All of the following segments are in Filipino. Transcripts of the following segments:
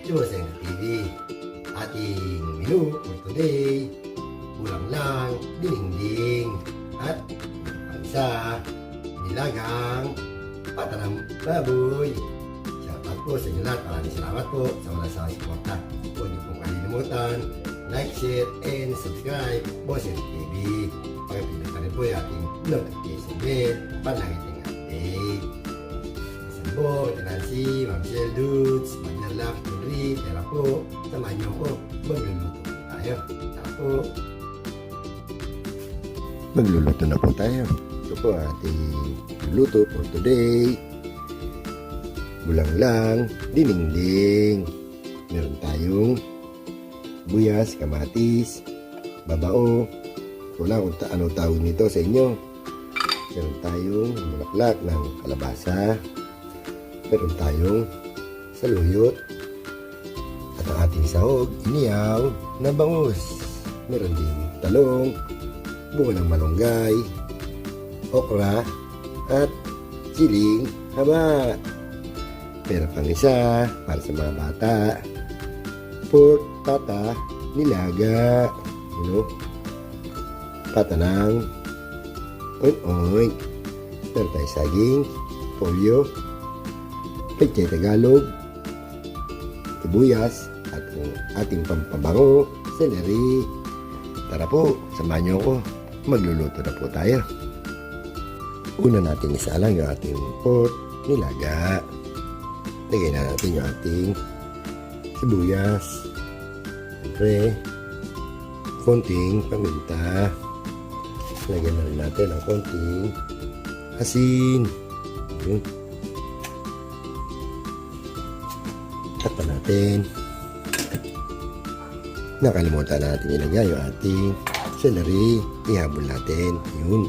Joseng TV. Ating menu for today, ulam lang, dinding, at ang isa, nilagang pata ng baboy. Shoutout po sa inyo lahat. Maraming salamat po sa wala sa suporta. Huwag niyo pong kalilimutan, like, share, and subscribe Joseng TV. Pagpindot na rin po yung ating notification bell para nakiting update. Isang po, Nancy, Ma'am Shell Dudes, Maglalak, Henry, kaya po, samahan niyo po, magluluto tayo. Tara po. Magluluto na po tayo. Ito po ating luto for today. Bulang lang, dininding. Meron tayong buyas, kamatis, babao. Wala kung ano tawag nito sa inyo. Meron tayong bulaklak ng kalabasa. Meron tayong saluyot. At ang ating sahog, iniyaw na bangus. Meron din talong, bunga ng malunggay, okra, at siling haba. Meron pang isa para sa mga bata. Pork, pata, nilaga. Pata ng oin-oin. Meron tayo saging, polyo, peche Tagalog, sibuyas, at ang ating pampabango, celery. Tara po, samahan niyo ako. Magluluto na po tayo. Una natin isa lang yung ating pork, nilaga. Lagay na natin yung ating sibuyas. Siyempre, konting paminta. Lagyan na rin natin ang konting asin. Takpan natin. Nakalimutan natin ilagay yung ating celery. Ihabol natin. Yun.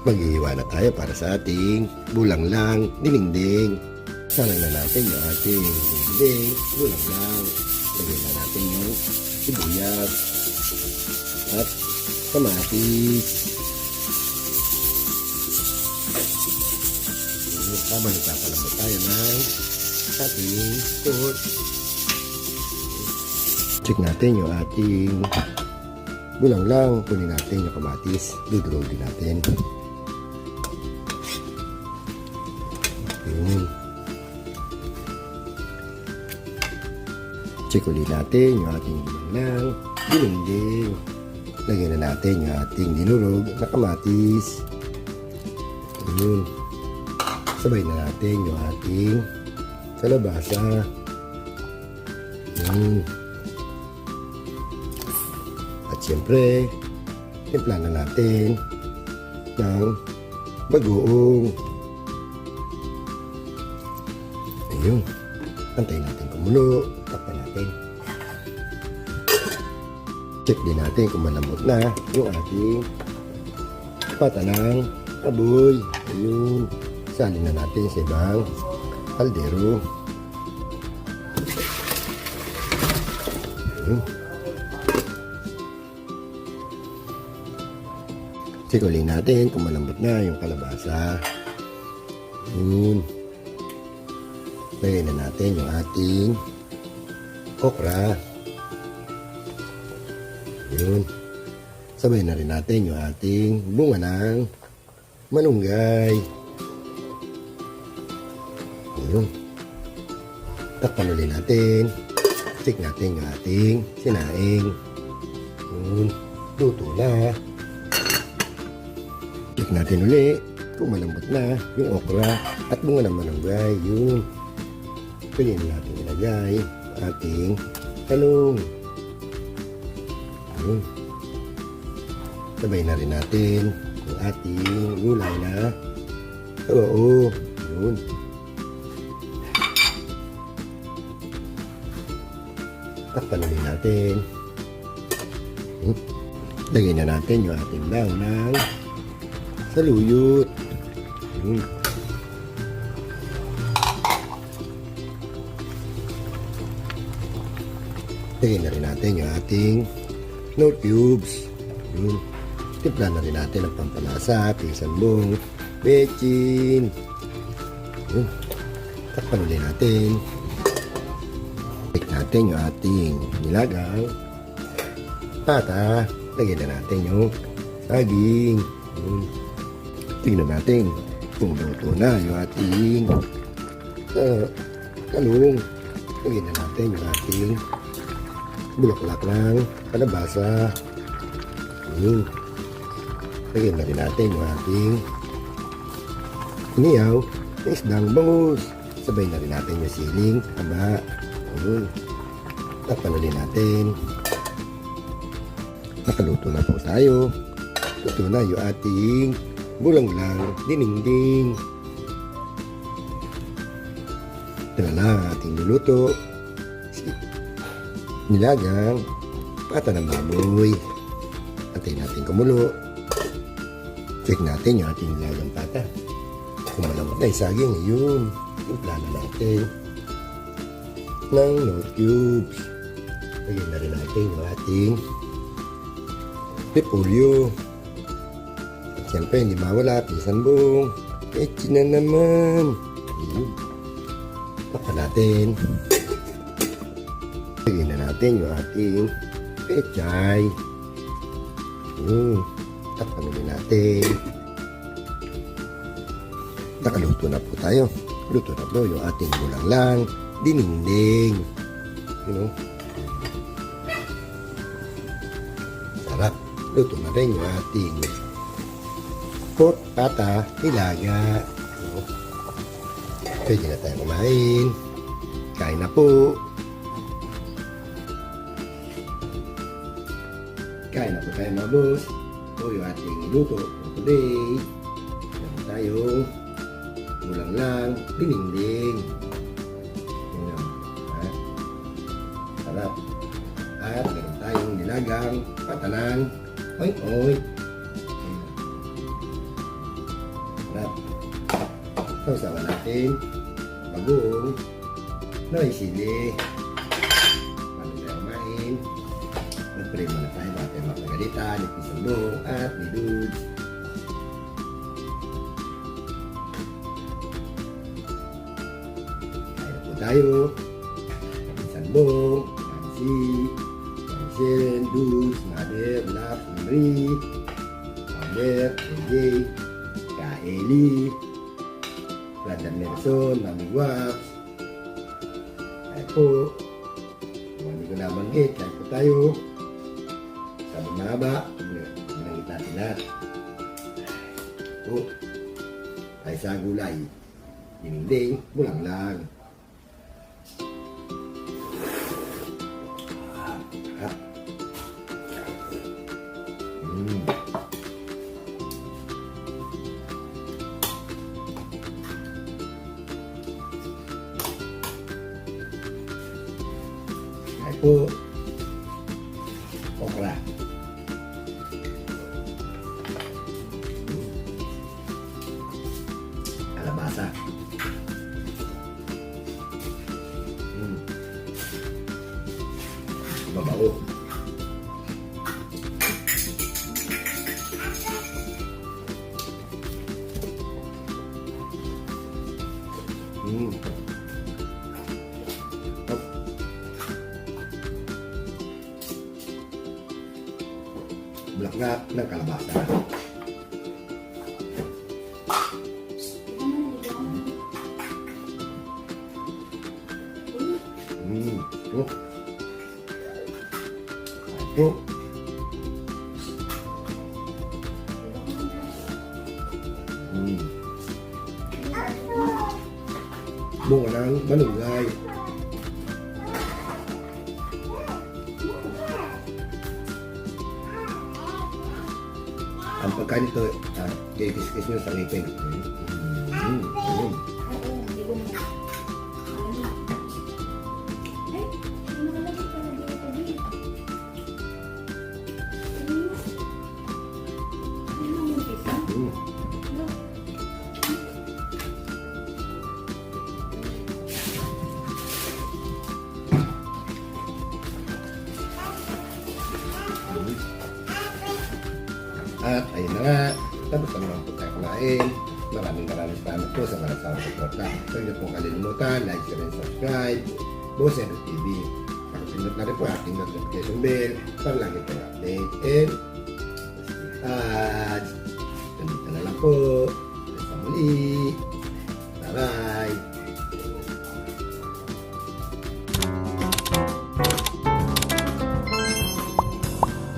Mag-iiwa na tayo para sa ating bulang lang, dininding. Salang na natin yung ating dininding, bulang lang. Lagyan na natin yung sibuyas at kamatis. Habang nagpapalambot tayo ng ating pork. Check natin yung ating bulang lang. Kunin natin yung kamatis. Dudurugin natin. Check ulit natin yung ating bulang dininding. Lagyan na natin yung ating dinurog na kamatis. Sabay na natin yung ating kalabasa. At siyempre, timpla na natin ng bagoong. Ayun. Antayin natin kumulo. Takpan natin. Check din natin kung malambot na yung ating pata ng baboy. Ayun. Salin na natin sa ibang kaldero. Ayun. Check ulit natin kung malambot na yung kalabasa. Ayun. Lagay na natin yung ating okra. Yun. Sabay na rin natin yung ating bunga ng malunggay. Yun. Takpan ulit natin. Check natin yung ating sinaing. Yun. Luto na. Check natin ulit kung malambot na yung okra at bunga ng malunggay. Yun. Pwede natin ilagay ating talong. Yun. Sabay na rin natin yung ating gulay na oo. Yun. Takpan ulit natin. Lagay na natin yung ating daon ng saluyot. Yun. Lagay na rin natin yung ating nor cubes. Yun. Timpla na rin natin ang pampalasa, pinsan mong, bechin. Yun. Takpan ulit natin. Take natin yung ating nilagang pata. Lagyan na natin yung saging. Yun. Tingnan natin kung luto na yung ating talong. Lagyan na natin yung ating bulaklak ng kalabasa. Yun. Lagyan na rin natin yung ating iniyaw na isdang bangus. Sabay na rin natin yung siling haba. Yun. Takpan na rin natin. Nakaluto na po tayo. Luto na yung ating bulanglang dinengdeng. Ito na lang ating luluto. Nilagang pata ng baboy. Antayin natin kumulo. Check natin yung ating nilagang pata. Kung malambot na isaging, yun. Timpla na natin ng no cubes. Lagyan na rin natin yung ating repolyo. At siyempre, hindi mawala, pinsan buong. Echi na naman. Yun. Takpan natin. Lagyan na natin yung ating pechay. Yun. Takpan na rin natin. Nakaluto na po tayo. Luto na po yung ating bulanglang dinengdeng. You know? Sarap. Luto na rin yung ating pork pata nilaga. You know? Pwede na tayo kumain. Kain na po. Kain na po tayo mga boss. Ito yung ating niluto for today. Meron tayong bulanglang dinengdeng. Sarap. At meron tayong nilagang patanan. Oy. Sarap. Sausawan natin bagoong na may sili. Bago tayo kumain, mag-pray muna tayo mga tayo mapagalitan ni Pinsan Bong at ni Dudes. Kain na po tayo. Pinsan Bong, Nancy, Michelle, Dudes, Mother, Love, Henry, Albert, AJ, Ka Eli, Brother Nelson, Mami Guaps. Kaya po, kung hindi ko nabanggit, kaya po tayo sa bumaba, binanggit natin lahat. Po, tayo sa gulay, dinengdeng, bulanglang. Po okra. Kalabasa. Babao. Bulaklak ng kalabasa. Ito. Bunga ng malunggay. Ang pagkain ito, kikis-kis nyo sa ngipin. At ayun na nga, tapos na naman po tayo kumain. Maraming salamat po sa mga sa suporta. Huwag niyo pong kalilimutan, like, share, and subscribe. Boss Henry TV. Pakipindot na rin po ating notification bell para lagi pong update. And, nandito na lang po. Sa muli.